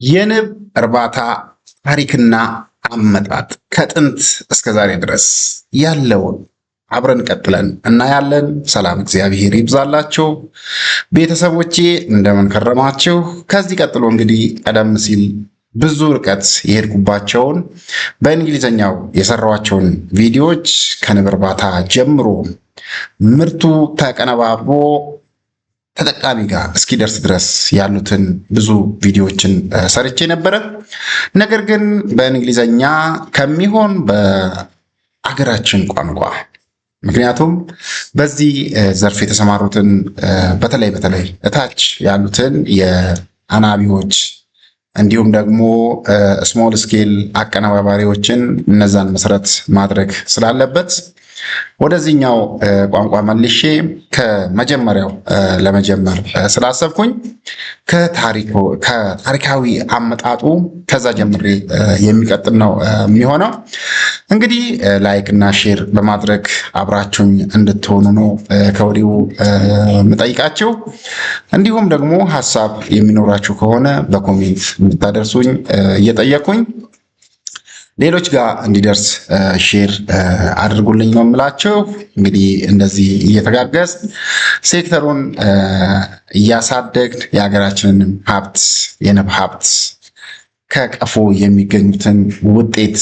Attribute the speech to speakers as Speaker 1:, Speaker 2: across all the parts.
Speaker 1: የንብ እርባታ ታሪክና አመጣጥ ከጥንት እስከ ዛሬ ድረስ ያለውን አብረን ቀጥለን እናያለን። ሰላም እግዚአብሔር ይብዛላችሁ ቤተሰቦቼ፣ እንደምን ከረማችሁ? ከዚህ ቀጥሎ እንግዲህ ቀደም ሲል ብዙ ርቀት የሄድኩባቸውን በእንግሊዘኛው የሰራኋቸውን ቪዲዮዎች ከንብ እርባታ ጀምሮ ምርቱ ተቀነባብሮ ተጠቃሚ ጋር እስኪደርስ ድረስ ያሉትን ብዙ ቪዲዮዎችን ሰርቼ ነበረ። ነገር ግን በእንግሊዘኛ ከሚሆን በአገራችን ቋንቋ፣ ምክንያቱም በዚህ ዘርፍ የተሰማሩትን በተለይ እታች ያሉትን የአናቢዎች እንዲሁም ደግሞ ስሞል ስኬል አቀነባባሪዎችን እነዛን መሰረት ማድረግ ስላለበት ወደዚህኛው ቋንቋ መልሼ ከመጀመሪያው ለመጀመር ስላሰብኩኝ ከታሪካዊ አመጣጡ ከዛ ጀምሬ የሚቀጥል ነው የሚሆነው። እንግዲህ ላይክ እና ሼር በማድረግ አብራችሁኝ እንድትሆኑ ነው ከወዲሁ የምጠይቃችሁ። እንዲሁም ደግሞ ሀሳብ የሚኖራችሁ ከሆነ በኮሜንት እንድታደርሱኝ እየጠየኩኝ ሌሎች ጋር እንዲደርስ ሼር አድርጉልኝ ነው የምላችሁ። እንግዲህ እንደዚህ እየተጋገዝ ሴክተሩን እያሳደግን የሀገራችንን ሀብት የንብ ሀብት ከቀፎ የሚገኙትን ውጤት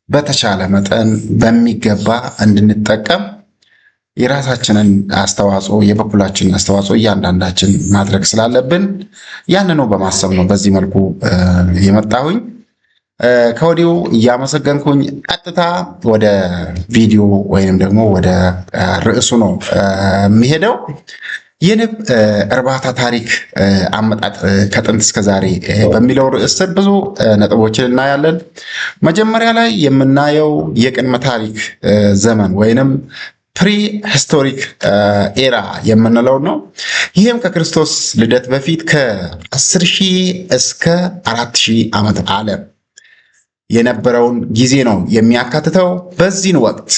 Speaker 1: በተቻለ መጠን በሚገባ እንድንጠቀም የራሳችንን አስተዋጽኦ የበኩላችንን አስተዋጽኦ እያንዳንዳችን ማድረግ ስላለብን ያንኑ በማሰብ ነው በዚህ መልኩ የመጣሁኝ። ከወዲሁ እያመሰገንኩኝ ቀጥታ ወደ ቪዲዮ ወይንም ደግሞ ወደ ርዕሱ ነው የሚሄደው። የንብ እርባታ ታሪክ አመጣጥ ከጥንት እስከ ዛሬ በሚለው ርዕስ ስር ብዙ ነጥቦችን እናያለን። መጀመሪያ ላይ የምናየው የቅድመ ታሪክ ዘመን ወይንም ፕሪ ሂስቶሪክ ኤራ የምንለው ነው። ይህም ከክርስቶስ ልደት በፊት ከ10,000 እስከ 4,000 ዓመት ዓለም የነበረውን ጊዜ ነው የሚያካትተው። በዚህን ወቅት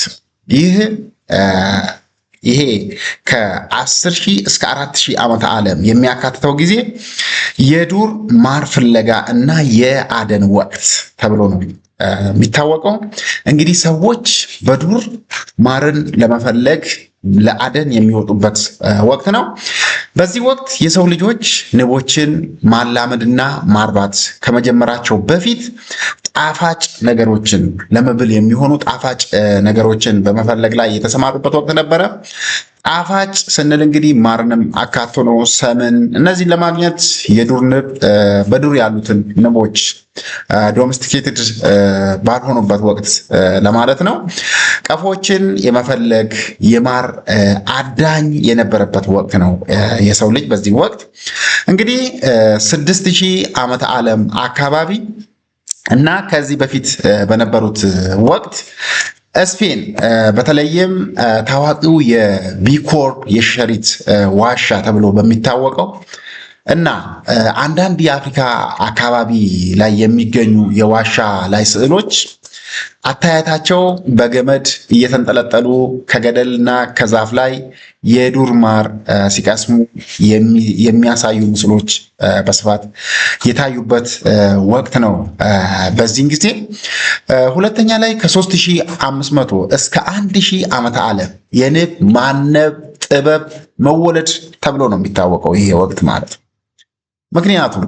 Speaker 1: ይሄ ከ10,000 እስከ 4,000 ዓመተ ዓለም የሚያካትተው ጊዜ የዱር ማር ፍለጋ እና የአደን ወቅት ተብሎ ነው የሚታወቀው። እንግዲህ ሰዎች በዱር ማርን ለመፈለግ ለአደን የሚወጡበት ወቅት ነው። በዚህ ወቅት የሰው ልጆች ንቦችን ማላመድና ማርባት ከመጀመራቸው በፊት ጣፋጭ ነገሮችን ለመብል የሚሆኑ ጣፋጭ ነገሮችን በመፈለግ ላይ የተሰማሩበት ወቅት ነበረ። ጣፋጭ ስንል እንግዲህ ማርንም አካቶ ነው። ሰምን፣ እነዚህን ለማግኘት የዱር ንብ በዱር ያሉትን ንቦች ዶሜስቲኬትድ ባልሆኑበት ወቅት ለማለት ነው። ቀፎችን የመፈለግ የማር አዳኝ የነበረበት ወቅት ነው የሰው ልጅ። በዚህ ወቅት እንግዲህ 6,000 ዓመተ ዓለም አካባቢ እና ከዚህ በፊት በነበሩት ወቅት ስፔን በተለይም ታዋቂው የቢኮር የሸሪት ዋሻ ተብሎ በሚታወቀው እና አንዳንድ የአፍሪካ አካባቢ ላይ የሚገኙ የዋሻ ላይ ስዕሎች አታያታቸው በገመድ እየተንጠለጠሉ ከገደልና ከዛፍ ላይ የዱር ማር ሲቀስሙ የሚያሳዩ ምስሎች በስፋት የታዩበት ወቅት ነው። በዚህን ጊዜ ሁለተኛ ላይ ከ3,500 እስከ 1,000 ዓመተ ዓለም የንብ ማነብ ጥበብ መወለድ ተብሎ ነው የሚታወቀው ይሄ ወቅት ማለት ነው። ምክንያቱም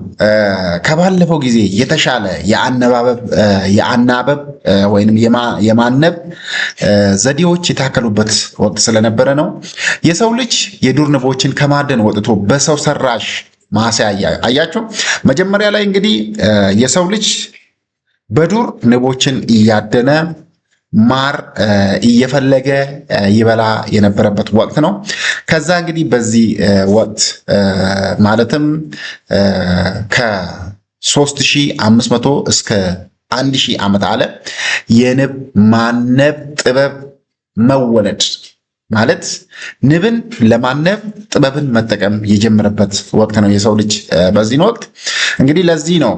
Speaker 1: ከባለፈው ጊዜ የተሻለ የአናበብ ወይንም የማነብ ዘዴዎች የታከሉበት ወቅት ስለነበረ ነው። የሰው ልጅ የዱር ንቦችን ከማደን ወጥቶ በሰው ሰራሽ ማሳያ አያቸው። መጀመሪያ ላይ እንግዲህ የሰው ልጅ በዱር ንቦችን እያደነ ማር እየፈለገ ይበላ የነበረበት ወቅት ነው። ከዛ እንግዲህ በዚህ ወቅት ማለትም ከ3,500 እስከ 1,000 ዓመት ዓለም የንብ ማነብ ጥበብ መወለድ ማለት ንብን ለማነብ ጥበብን መጠቀም የጀመረበት ወቅት ነው የሰው ልጅ በዚህን ወቅት። እንግዲህ ለዚህ ነው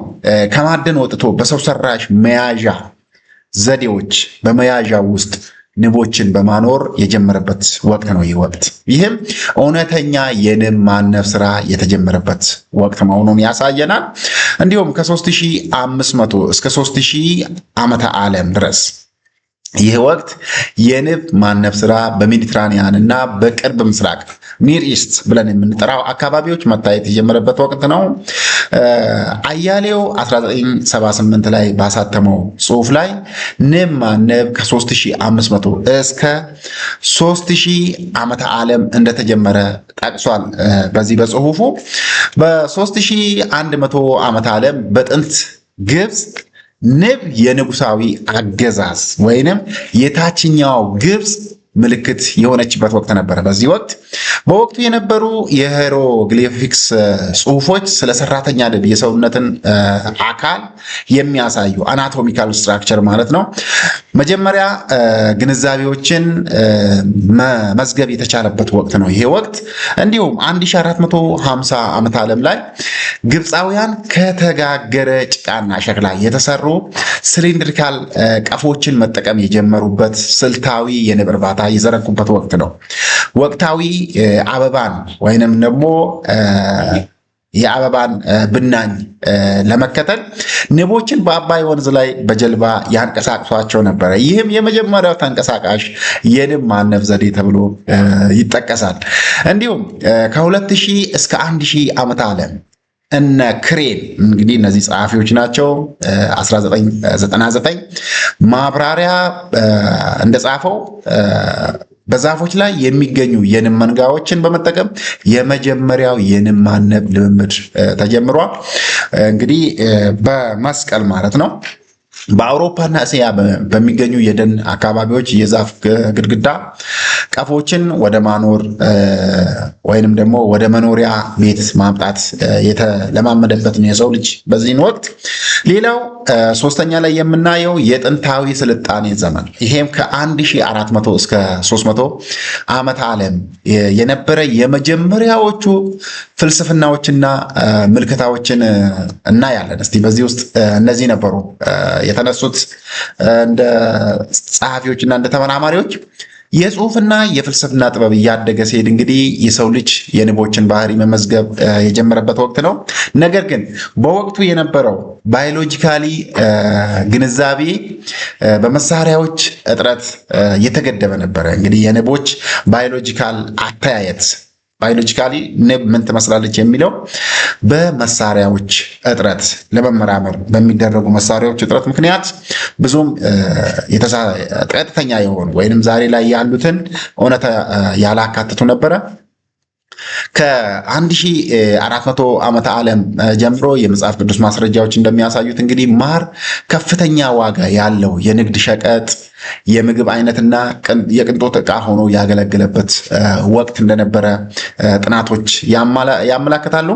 Speaker 1: ከማደን ወጥቶ በሰው ሰራሽ መያዣ ዘዴዎች በመያዣ ውስጥ ንቦችን በማኖር የጀመረበት ወቅት ነው ይህ ወቅት። ይህም እውነተኛ የንብ ማነብ ስራ የተጀመረበት ወቅት መሆኑን ያሳየናል። እንዲሁም ከ3500 እስከ 3000 ዓመተ ዓለም ድረስ ይህ ወቅት የንብ ማነብ ስራ በሜዲትራኒያን እና በቅርብ ምስራቅ ኒር ኢስት ብለን የምንጠራው አካባቢዎች መታየት የጀመረበት ወቅት ነው። አያሌው 1978 ላይ ባሳተመው ጽሁፍ ላይ ንብ ማነብ ከ3500 እስከ 3000 ዓመተ ዓለም እንደተጀመረ ጠቅሷል። በዚህ በጽሁፉ በ3100 ዓመተ ዓለም በጥንት ግብፅ ንብ የንጉሳዊ አገዛዝ ወይንም የታችኛው ግብፅ ምልክት የሆነችበት ወቅት ነበረ። በዚህ ወቅት በወቅቱ የነበሩ የሄሮግሊፊክስ ጽሁፎች ስለ ሰራተኛ ንብ የሰውነትን አካል የሚያሳዩ አናቶሚካል ስትራክቸር ማለት ነው መጀመሪያ ግንዛቤዎችን መመዝገብ የተቻለበት ወቅት ነው ይሄ ወቅት። እንዲሁም 1450 ዓመተ ዓለም ላይ ግብፃውያን ከተጋገረ ጭቃና ሸክላ የተሰሩ ሲሊንድሪካል ቀፎችን መጠቀም የጀመሩበት ስልታዊ የንብ እርባታ የዘረጉበት ወቅት ነው። ወቅታዊ አበባን ወይንም ደግሞ የአበባን ብናኝ ለመከተል ንቦችን በአባይ ወንዝ ላይ በጀልባ ያንቀሳቅሷቸው ነበረ። ይህም የመጀመሪያው ተንቀሳቃሽ የንብ ማነብ ዘዴ ተብሎ ይጠቀሳል። እንዲሁም ከ2000 እስከ 1000 ዓመተ ዓለም እነ ክሬን እንግዲህ እነዚህ ጸሐፊዎች ናቸው። 1999 ማብራሪያ እንደጻፈው በዛፎች ላይ የሚገኙ የንብ መንጋዎችን በመጠቀም የመጀመሪያው የንብ ማነብ ልምምድ ተጀምሯል። እንግዲህ በመስቀል ማለት ነው። በአውሮፓና እስያ በሚገኙ የደን አካባቢዎች የዛፍ ግድግዳ ቀፎችን ወደ ማኖር ወይንም ደግሞ ወደ መኖሪያ ቤት ማምጣት የተለማመደበት ነው የሰው ልጅ በዚህን ወቅት። ሌላው ሶስተኛ ላይ የምናየው የጥንታዊ ስልጣኔ ዘመን ይሄም ከ1400 እስከ 300 ዓመተ ዓለም የነበረ የመጀመሪያዎቹ ፍልስፍናዎችና ምልከታዎችን እናያለን። እስቲ በዚህ ውስጥ እነዚህ ነበሩ የተነሱት እንደ ጸሐፊዎችና እንደ ተመራማሪዎች። የጽሁፍና የፍልስፍና ጥበብ እያደገ ሲሄድ እንግዲህ የሰው ልጅ የንቦችን ባህሪ መመዝገብ የጀመረበት ወቅት ነው። ነገር ግን በወቅቱ የነበረው ባዮሎጂካሊ ግንዛቤ በመሳሪያዎች እጥረት የተገደበ ነበረ። እንግዲህ የንቦች ባዮሎጂካል አተያየት ባዮሎጂካሊ ንብ ምን ትመስላለች የሚለው በመሳሪያዎች እጥረት ለመመራመር በሚደረጉ መሳሪያዎች እጥረት ምክንያት ብዙም ቀጥተኛ የሆኑ ወይንም ዛሬ ላይ ያሉትን እውነታ ያላካትቱ ነበረ። ከ1400 ዓመተ ዓለም ጀምሮ የመጽሐፍ ቅዱስ ማስረጃዎች እንደሚያሳዩት እንግዲህ ማር ከፍተኛ ዋጋ ያለው የንግድ ሸቀጥ የምግብ አይነትና የቅንጦት ዕቃ ሆኖ ያገለገለበት ወቅት እንደነበረ ጥናቶች ያመላክታሉ።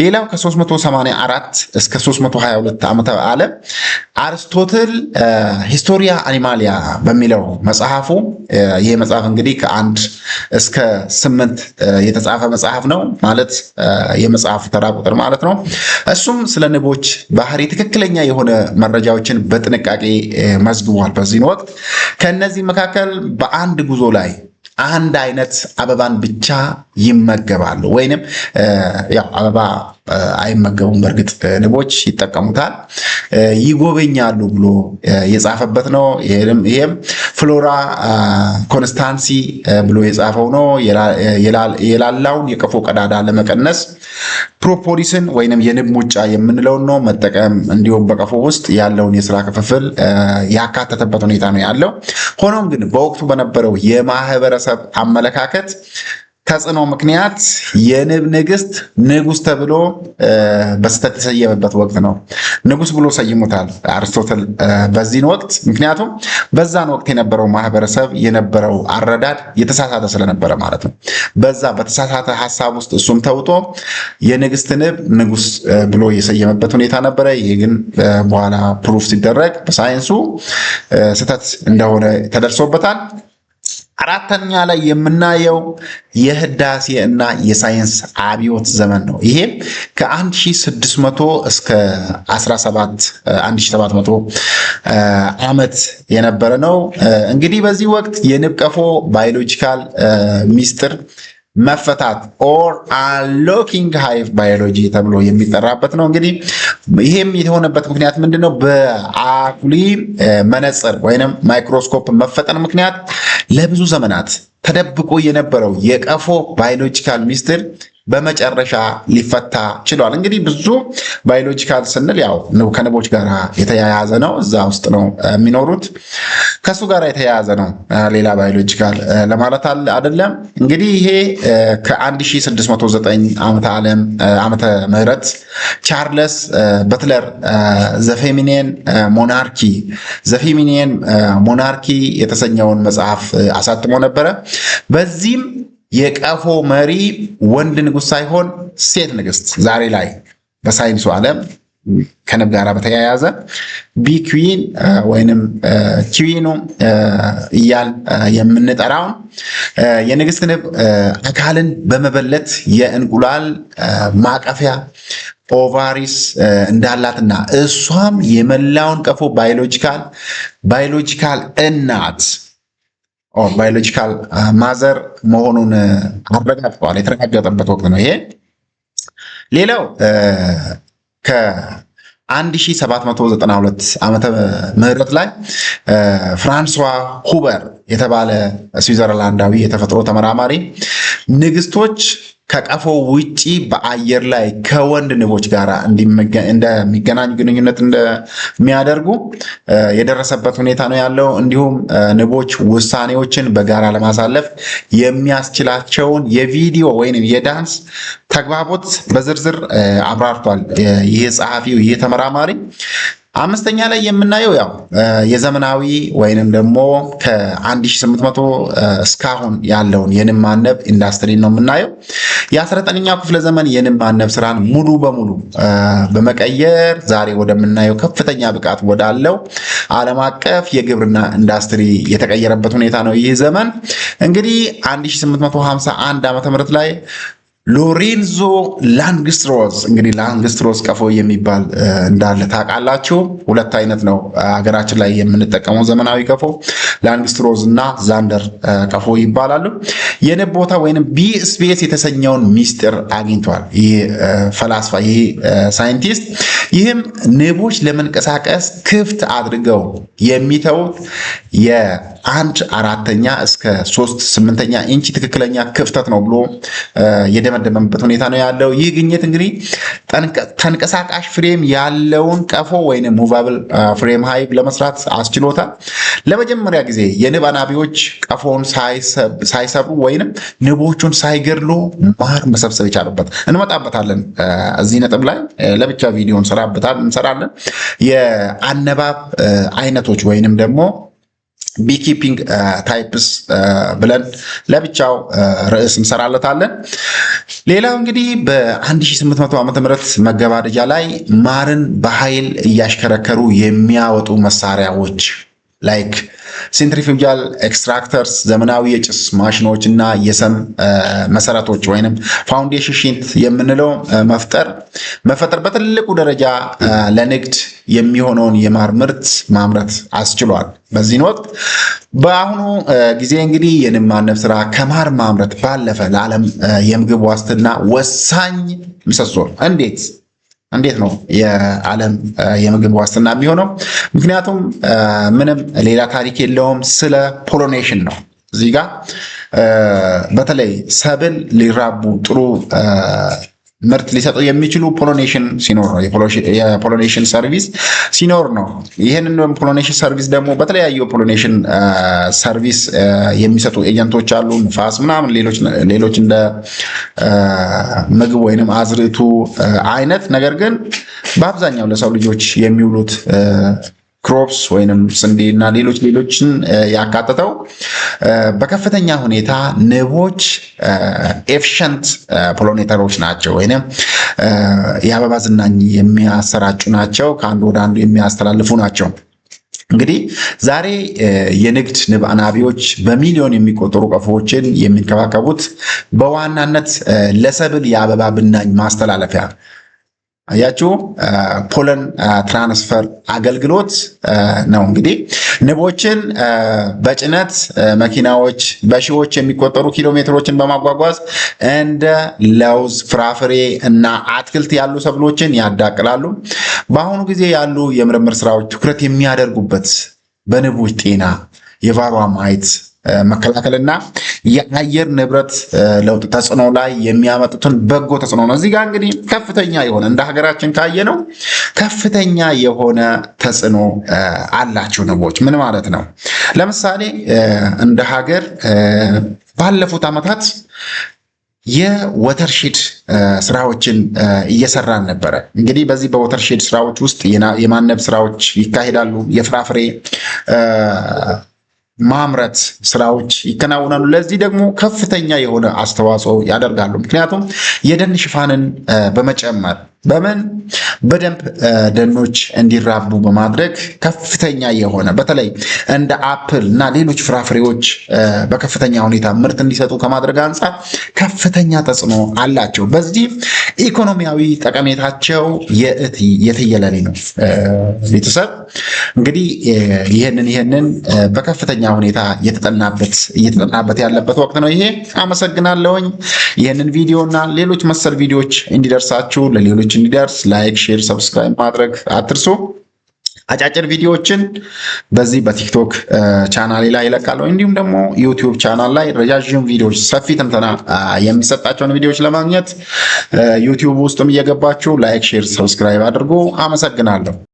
Speaker 1: ሌላው ከ384 እስከ 322 ዓመተ ዓለም አርስቶትል ሂስቶሪያ አኒማሊያ በሚለው መጽሐፉ ይህ መጽሐፍ እንግዲህ ከ1 እስከ 8 የተጻፈ መጽሐፍ ነው ማለት የመጽሐፉ ተራ ቁጥር ማለት ነው። እሱም ስለ ንቦች ባህሪ ትክክለኛ የሆነ መረጃዎችን በጥንቃቄ መዝግቧል። በዚህ ወቅት ከነዚህ መካከል በአንድ ጉዞ ላይ አንድ አይነት አበባን ብቻ ይመገባሉ ወይንም ያው አበባ አይመገቡም። በእርግጥ ንቦች ይጠቀሙታል፣ ይጎበኛሉ ብሎ የጻፈበት ነው። ይሄም ፍሎራ ኮንስታንሲ ብሎ የጻፈው ነው። የላላውን የቀፎ ቀዳዳ ለመቀነስ ፕሮፖሊስን ወይንም የንብ ሙጫ የምንለውን ነው መጠቀም፣ እንዲሁም በቀፎ ውስጥ ያለውን የስራ ክፍፍል ያካተተበት ሁኔታ ነው ያለው። ሆኖም ግን በወቅቱ በነበረው የማህበረሰብ አመለካከት ተጽዕኖ ምክንያት የንብ ንግስት ንጉስ ተብሎ በስተት የተሰየመበት ወቅት ነው። ንጉስ ብሎ ሰይሙታል አርስቶትል በዚህን ወቅት። ምክንያቱም በዛን ወቅት የነበረው ማህበረሰብ የነበረው አረዳድ የተሳሳተ ስለነበረ ማለት ነው። በዛ በተሳሳተ ሀሳብ ውስጥ እሱም ተውጦ የንግስት ንብ ንጉስ ብሎ የሰየመበት ሁኔታ ነበረ። ይህ ግን በኋላ ፕሩፍ ሲደረግ በሳይንሱ ስህተት እንደሆነ ተደርሶበታል። አራተኛ ላይ የምናየው የህዳሴ እና የሳይንስ አብዮት ዘመን ነው። ይሄም ከ1600 እስከ 1700 ዓመት የነበረ ነው። እንግዲህ በዚህ ወቅት የንብ ቀፎ ባዮሎጂካል ሚስጥር መፈታት ኦር አንሎኪንግ ሃይቭ ባዮሎጂ ተብሎ የሚጠራበት ነው። እንግዲህ ይሄም የሆነበት ምክንያት ምንድነው? በአጉሊ መነጽር ወይንም ማይክሮስኮፕ መፈጠር ምክንያት ለብዙ ዘመናት ተደብቆ የነበረው የቀፎ ባዮሎጂካል ሚስጥር በመጨረሻ ሊፈታ ችሏል። እንግዲህ ብዙ ባዮሎጂካል ስንል ያው ከንቦች ጋር የተያያዘ ነው። እዛ ውስጥ ነው የሚኖሩት። ከሱ ጋር የተያያዘ ነው። ሌላ ባዮሎጂካል ለማለት አይደለም። እንግዲህ ይሄ ከ1609 ዓመተ ምህረት ቻርለስ በትለር ዘፌሚኒየን ሞናርኪ የተሰኘውን መጽሐፍ አሳትሞ ነበረ። በዚህም የቀፎ መሪ ወንድ ንጉሥ ሳይሆን ሴት ንግስት ዛሬ ላይ በሳይንሱ ዓለም ከንብ ጋር በተያያዘ ቢኩዊን ወይንም ኪዊኑ እያል የምንጠራውን የንግስት ንብ አካልን በመበለት የእንቁላል ማቀፊያ ኦቫሪስ እንዳላትና እሷም የመላውን ቀፎ ባዮሎጂካል እናት ባዮሎጂካል ማዘር መሆኑን አረጋግጠዋል። የተረጋገጠበት ወቅት ነው ይሄ። ሌላው ከ1792 ዓመተ ምህረት ላይ ፍራንሷ ሁበር የተባለ ስዊዘርላንዳዊ የተፈጥሮ ተመራማሪ ንግስቶች ከቀፎ ውጪ በአየር ላይ ከወንድ ንቦች ጋር እንደሚገናኙ ግንኙነት እንደሚያደርጉ የደረሰበት ሁኔታ ነው ያለው። እንዲሁም ንቦች ውሳኔዎችን በጋራ ለማሳለፍ የሚያስችላቸውን የቪዲዮ ወይም የዳንስ ተግባቦት በዝርዝር አብራርቷል ይህ ጸሐፊው፣ ይህ ተመራማሪ። አምስተኛ ላይ የምናየው ያው የዘመናዊ ወይንም ደግሞ ከ1800 እስካሁን ያለውን የንብ ማነብ ኢንዱስትሪ ነው የምናየው። የ19ኛው ክፍለ ዘመን የንብ ማነብ ስራን ሙሉ በሙሉ በመቀየር ዛሬ ወደምናየው ከፍተኛ ብቃት ወዳለው ዓለም አቀፍ የግብርና ኢንዱስትሪ የተቀየረበት ሁኔታ ነው ይህ ዘመን። እንግዲህ 1851 ዓመተ ምህረት ላይ ሎሬንዞ ላንግስትሮዝ እንግዲህ ላንግስትሮዝ ቀፎ የሚባል እንዳለ ታውቃላችሁ። ሁለት አይነት ነው ሀገራችን ላይ የምንጠቀመው ዘመናዊ ቀፎ፣ ላንግስትሮዝ እና ዛንደር ቀፎ ይባላሉ። የንብ ቦታ ወይንም ቢ ስፔስ የተሰኘውን ሚስጥር አግኝቷል ይህ ፈላስፋ፣ ይህ ሳይንቲስት። ይህም ንቦች ለመንቀሳቀስ ክፍት አድርገው የሚተውት የ1/4 እስከ 3/8 ኢንች ትክክለኛ ክፍተት ነው ብሎ የደመደመበት ሁኔታ ነው ያለው። ይህ ግኝት እንግዲህ ተንቀሳቃሽ ፍሬም ያለውን ቀፎ ወይንም ሙቫብል ፍሬም ሃይቭ ለመስራት አስችሎታል። ለመጀመሪያ ጊዜ የንብ አናቢዎች ቀፎውን ሳይሰብሩ ወይንም ንቦቹን ሳይገድሉ ማር መሰብሰብ የቻሉበት እንመጣበታለን። እዚህ ነጥብ ላይ ለብቻ ቪዲዮ እንሰራለን። የአነባብ አይነቶች ወይንም ደግሞ ቢኪፒንግ ታይፕስ ብለን ለብቻው ርዕስ እንሰራለታለን። ሌላው እንግዲህ በ1800 ዓመተ ምህረት መገባደጃ ላይ ማርን በኃይል እያሽከረከሩ የሚያወጡ መሳሪያዎች ላይክ ሴንትሪፊውጃል ኤክስትራክተርስ፣ ዘመናዊ የጭስ ማሽኖች እና የሰም መሰረቶች ወይንም ፋውንዴሽን ሺት የምንለው መፈጠር በትልቁ ደረጃ ለንግድ የሚሆነውን የማር ምርት ማምረት አስችሏል። በዚህን ወቅት በአሁኑ ጊዜ እንግዲህ የንብ ማነብ ስራ ከማር ማምረት ባለፈ ለዓለም የምግብ ዋስትና ወሳኝ ምሰሶ ነው። እንዴት ነው የዓለም የምግብ ዋስትና የሚሆነው? ምክንያቱም ምንም ሌላ ታሪክ የለውም፣ ስለ ፖሊኔሽን ነው። እዚህ ጋር በተለይ ሰብል ሊራቡ ጥሩ ምርት ሊሰጡ የሚችሉ ፖሊኔሽን ሲኖር ነው፣ የፖሊኔሽን ሰርቪስ ሲኖር ነው። ይህንን ፖሊኔሽን ሰርቪስ ደግሞ በተለያዩ ፖሊኔሽን ሰርቪስ የሚሰጡ ኤጀንቶች አሉ፣ ንፋስ ምናምን፣ ሌሎች እንደ ምግብ ወይንም አዝርዕቱ አይነት። ነገር ግን በአብዛኛው ለሰው ልጆች የሚውሉት ክሮፕስ ወይንም ስንዴ እና ሌሎችን ያካተተው በከፍተኛ ሁኔታ ንቦች ኤፊሽንት ፖሊኔተሮች ናቸው፣ ወይንም የአበባ ዝናኝ የሚያሰራጩ ናቸው፣ ከአንዱ ወደ አንዱ የሚያስተላልፉ ናቸው። እንግዲህ ዛሬ የንግድ ንብ አናቢዎች በሚሊዮን የሚቆጠሩ ቀፎዎችን የሚንከባከቡት በዋናነት ለሰብል የአበባ ብናኝ ማስተላለፊያ አያችሁ ፖለን ትራንስፈር አገልግሎት ነው። እንግዲህ ንቦችን በጭነት መኪናዎች በሺዎች የሚቆጠሩ ኪሎ ሜትሮችን በማጓጓዝ እንደ ለውዝ፣ ፍራፍሬ እና አትክልት ያሉ ሰብሎችን ያዳቅላሉ። በአሁኑ ጊዜ ያሉ የምርምር ስራዎች ትኩረት የሚያደርጉበት በንቦች ጤና፣ የቫይረስ ማየት መከላከልና የአየር ንብረት ለውጥ ተጽዕኖ ላይ የሚያመጡትን በጎ ተጽዕኖ ነው። እዚህ ጋር እንግዲህ ከፍተኛ የሆነ እንደ ሀገራችን ካየነው ከፍተኛ የሆነ ተጽዕኖ አላቸው ንቦች። ምን ማለት ነው? ለምሳሌ እንደ ሀገር ባለፉት ዓመታት የወተርሼድ ስራዎችን እየሰራን ነበረ። እንግዲህ በዚህ በወተርሼድ ስራዎች ውስጥ የማነብ ስራዎች ይካሄዳሉ። የፍራፍሬ ማምረት ስራዎች ይከናወናሉ። ለዚህ ደግሞ ከፍተኛ የሆነ አስተዋጽኦ ያደርጋሉ። ምክንያቱም የደን ሽፋንን በመጨመር በደንብ ደኖች እንዲራቡ በማድረግ ከፍተኛ የሆነ በተለይ እንደ አፕል እና ሌሎች ፍራፍሬዎች በከፍተኛ ሁኔታ ምርት እንዲሰጡ ከማድረግ አንጻር ከፍተኛ ተጽዕኖ አላቸው። በዚህ ኢኮኖሚያዊ ጠቀሜታቸው የትየለሌ ነው። ቤተሰብ እንግዲህ ይህንን በከፍተኛ ሁኔታ እየተጠናበት ያለበት ወቅት ነው ይሄ። አመሰግናለሁኝ። ይህንን ቪዲዮ እና ሌሎች መሰል ቪዲዮዎች እንዲደርሳችሁ ለሌሎች እንዲደርስ ላይክ፣ ሼር፣ ሰብስክራይብ ማድረግ አትርሱ። አጫጭር ቪዲዮዎችን በዚህ በቲክቶክ ቻናሌ ላይ ይለቃለሁ። እንዲሁም ደግሞ ዩቲዩብ ቻናል ላይ ረጃጅም ቪዲዮዎች፣ ሰፊ ትንተና የሚሰጣቸውን ቪዲዮዎች ለማግኘት ዩቲዩብ ውስጥም እየገባችሁ ላይክ፣ ሼር፣ ሰብስክራይብ አድርጉ። አመሰግናለሁ።